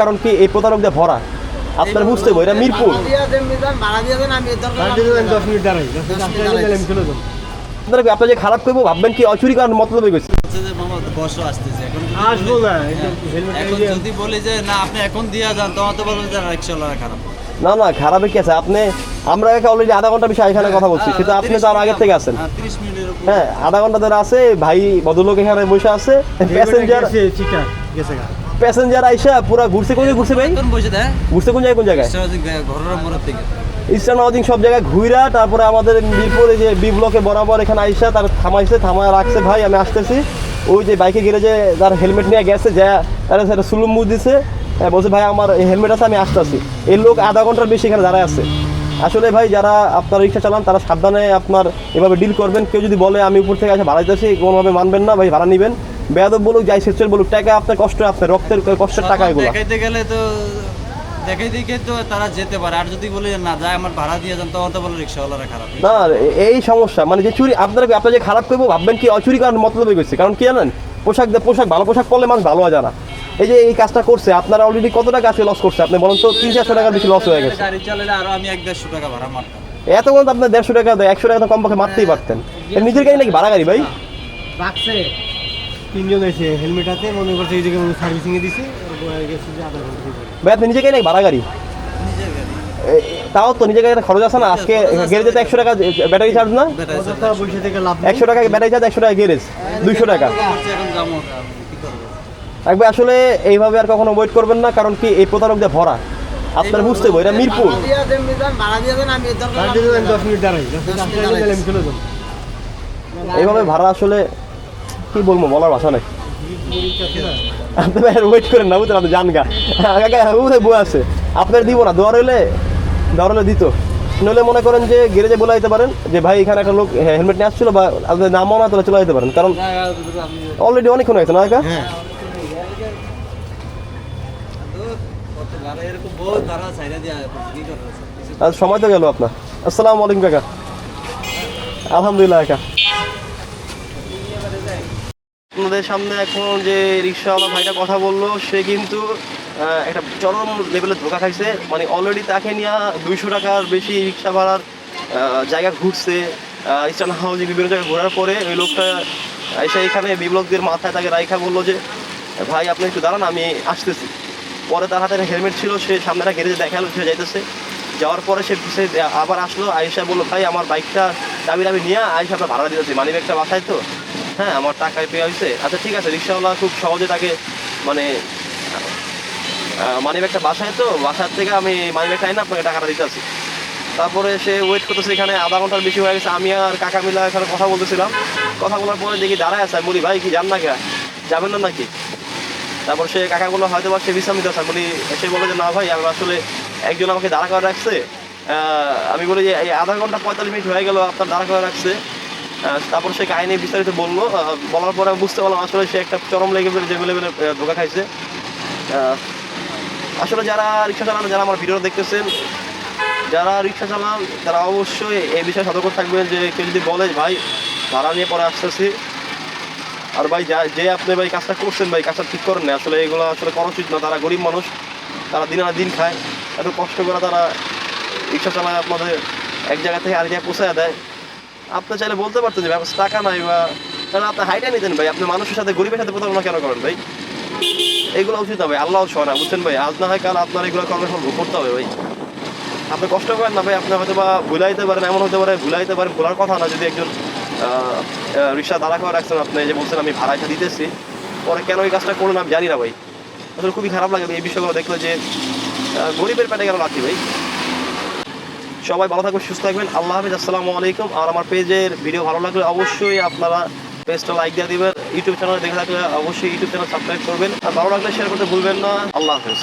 কারণ কি এই প্রতারকদের ভরা আপনার বুঝতে হবে এটা মিরপুর। আপনার যে খারাপ করবো ভাববেন কি অচুরি কারণ মতলবে গেছে যদি বলি যে না আপনি এখন দিয়ে যান তখন তো বলবেন যে রিকশাওয়ালা খারাপ। না না খারাপের কি আছে, আপনি আমরা অলরেডি আধা ঘন্টা বিষয় এখানে কথা বলছি, কিন্তু আপনি তো আর আগের থেকে আছেন। 30 মিনিটের উপর। হ্যাঁ আধা ঘন্টা ধরে আছে ভাই, ভদ্রলোক এখানে বসে আছে, প্যাসেঞ্জার আইসা পুরা ঘুরছে। কোন ঘুরছে ভাই? কোন বসে দেয়? ঘুরছে কোন জায়গায়? কোন জায়গায়? ঘরের মোড় থেকে ইস্টার্ন হাউজিং সব জায়গায় ঘুরা, তারপরে আমাদের মিরপুরে যে বি ব্লকে বরাবর এখানে আইসা তার থামাইছে, থামায় রাখছে ভাই আমি আসতেছি। ওই যে বাইকে গ্যারেজে তার হেলমেট নিয়ে গেছে, যা তারা সেটা সুলুম মুখ দিছে, বলছে ভাই আমার হেলমেট আছে আমি আসতেছি। এই লোক আধা ঘন্টার বেশি এখানে দাঁড়ায় আছে। আসলে ভাই যারা আপনার রিক্সা চালান তারা সাবধানে আপনার এভাবে ডিল করবেন। কেউ যদি বলে আমি উপর থেকে এসে ভাড়া দিতেছি, কোনোভাবে মানবেন না ভাই, ভাড়া নেবেন। বেয়াদব বলুক যাই সেচের বলুক, টাকা আপনার কষ্ট, আপনার রক্তের কষ্টের টাকা এগুলো দেখাইতে গেলে তো দেখাই দিকে তো তারা যেতে পারে। আর যদি বলে না যায় আমার ভাড়া দিয়ে যান তখন তো বলে রিক্সাওয়ালারা খারাপ। না এই সমস্যা মানে যে চুরি আপনার যে খারাপ করবো ভাববেন কি অচুরি কারণ মতলবে গেছে। কারণ কি জানেন, পোশাক ভালো পোশাক পরলে মানুষ ভালো হয় জানা। এই যে এই কাজটা করছে আপনারা অলরেডি কত টাকা আছে লস করছে আপনি বলেন তো? 300-400 টাকার বেশি লস হয়ে গেছে। গাড়ি চালালে আরো আমি 100-150 টাকা ভাড়া মারতাম। এত পর্যন্ত আপনার 150 টাকা 100 টাকা কম পক্ষে মারতেই পারতেন। নিজের গাড়ি নাকি ভাড়া গাড়ি ভাই? রাখছে তিনজন এসে হেলমেট হাতে মনে করছে এই জায়গায় সার্ভিসিং এ দিছে, ভাই আপনি নিজের গাড়ি নাকি ভাড়া গাড়ি? নিজের গাড়ি। তাও তো নিজের গাড়িতে খরচ আছে না। আজকে গ্যারেজে তো 100 টাকা ব্যাটারি চার্জ না? বসে থেকে লাভ 100 টাকা ব্যাটারি চার্জ, 100 টাকা গ্যারেজ, 200 টাকা। এখন যাবো কি করবো? একবার আসলে এইভাবে আর কখনো ওয়েট করবেন না, কারণ কি এই প্রতারকদের ভরা আপনার বুঝতে হবে এটা মিরপুর। 10 মিনিট দাঁড়াই চলে যাবো। এইভাবে ভাড়া আসলে কি বলবো, বলার ভাষা নেই। আপনি ওয়েট করেন না বুঝলেন, আপনি জান গা বই আছে আপনার দিব না, দোয়ার হলে দিত। নইলে মনে করেন যে গ্যারেজে বলে দিতে পারেন যে ভাই এখানে একটা লোক হেলমেট নিয়ে আসছিল, বা আপনাদের নামও না তাহলে চলে যেতে পারেন, কারণ অলরেডি অনেকক্ষণ হয়েছে না একা। সময় তো গেল আপনার। আসসালামু আলাইকুম কাকা। আলহামদুলিল্লাহ কাকা। আপনাদের সামনে এখন যে রিক্সাওয়ালা ভাইটা কথা বললো, সে কিন্তু একটা চরম লেভেলে ধোকা খাইছে। মানে অলরেডি তাকে নিয়ে 200 টাকার বেশি রিক্সা ভাড়ার জায়গা ঘুরছে, ইস্টার্ন হাউজিং বিভিন্ন জায়গায় ঘোরার পরে ওই লোকটা এসে এখানে বিপ্লবদের মাথায় তাকে রাইখা বললো যে ভাই আপনি একটু দাঁড়ান আমি আসতেছি। পরে তার হাতে হেলমেট ছিল, সে সামনে একটা গ্যারেজে দেখালো, সে যাইতেছে। যাওয়ার পরে সে আবার আসলো, আয়েশা বললো ভাই আমার বাইকটা চাবি নিয়ে আয়েশা আপনার ভাড়া দিতেছি, মানি ব্যাগটা বাসায় তো, হ্যাঁ আমার টাকায় পেয়ে হয়েছে। আচ্ছা ঠিক আছে। রিক্সাওয়ালা খুব সহজে তাকে মানে মানি ব্যাগটা বাসায় তো, বাসার থেকে আমি মানি ব্যাগটা আই না আপনাকে টাকাটা দিতে আসি। তারপরে সে ওয়েট করতেছে এখানে আধা ঘন্টার বেশি হয়ে গেছে। আমি আর কাকা মিলা এখানে কথা বলতেছিলাম। কথা বলার পরে দেখি দাঁড়ায় আছে, বলি ভাই কি যান না কে, যাবেন না নাকি? তারপর সে কাকাগুলো হয়তো বা সে বিশ্রাম নিতে আসে, বলি সে বলে যে না ভাই আমি আসলে একজন আমাকে দাঁড়া করে রাখছে। আমি বলি যে এই আধা ঘন্টা 45 মিনিট হয়ে গেল আপনার দাঁড়া করে রাখছে। তারপর সে কাহিনী বিস্তারিত বললো। বলার পরে বুঝতে পারলাম আসলে সে একটা চরম লেভেলের ধোকা খাইছে। আসলে যারা রিক্সা চালান, যারা আমার ভিডিও দেখতেছেন, যারা রিক্সা চালান তারা অবশ্যই এই বিষয়ে সতর্ক থাকবেন যে কেউ যদি বলে ভাই ভাড়া নিয়ে পরে আসতেছি, আর ভাই যে আপনি ভাই কাজটা করছেন ভাই কাজটা ঠিক করেন না, আসলে এগুলো আসলে করা উচিত না। তারা গরিব মানুষ, তারা দিন আনা দিন খায়, এত কষ্ট করে তারা রিক্সা চালায়, আপনাদের এক জায়গা থেকে আরেক জায়গায় পৌঁছায় দেয়। আপনি চাইলে বলতে পারতেন যে ব্যবস্থা টাকা নাই, বা তাহলে আপনি হাইটা নিতেন ভাই। আপনি মানুষের সাথে গরিবের সাথে প্রতারণা কেন করেন ভাই? এগুলো উচিত না ভাই, আল্লাহ সয় না বুঝছেন ভাই। আজ না হয় কাল আপনার এগুলো কর্মের ফল ভোগ করতে হবে ভাই। আপনি কষ্ট করেন না ভাই, আপনি হয়তো বা ভুলাইতে পারেন, এমন হতে পারে ভুলাইতে পারেন, ভোলার কথা না। যদি একজন রিক্সা দাঁড়া করে রাখছেন, আপনি যে বলছেন আমি ভাড়াটা দিতেছি, পরে কেন এই কাজটা করুন আমি জানি না ভাই। আসলে খুবই খারাপ লাগে এই বিষয়গুলো দেখলে যে গরিবের পেটে গেল লাথি ভাই। সবাই ভালো থাকবেন, সুস্থ থাকবেন। আল্লাহ হাফিজ, আসসালামু আলাইকুম। আর আমার পেজের ভিডিও ভালো লাগলে অবশ্যই আপনারা পেজটা লাইক দিয়ে দিবেন। ইউটিউব চ্যানেলে দেখে থাকলে অবশ্যই ইউটিউব চ্যানেল সাবস্ক্রাইব করবেন। আর ভালো লাগলে শেয়ার করতে ভুলবেন না। আল্লাহ হাফিজ।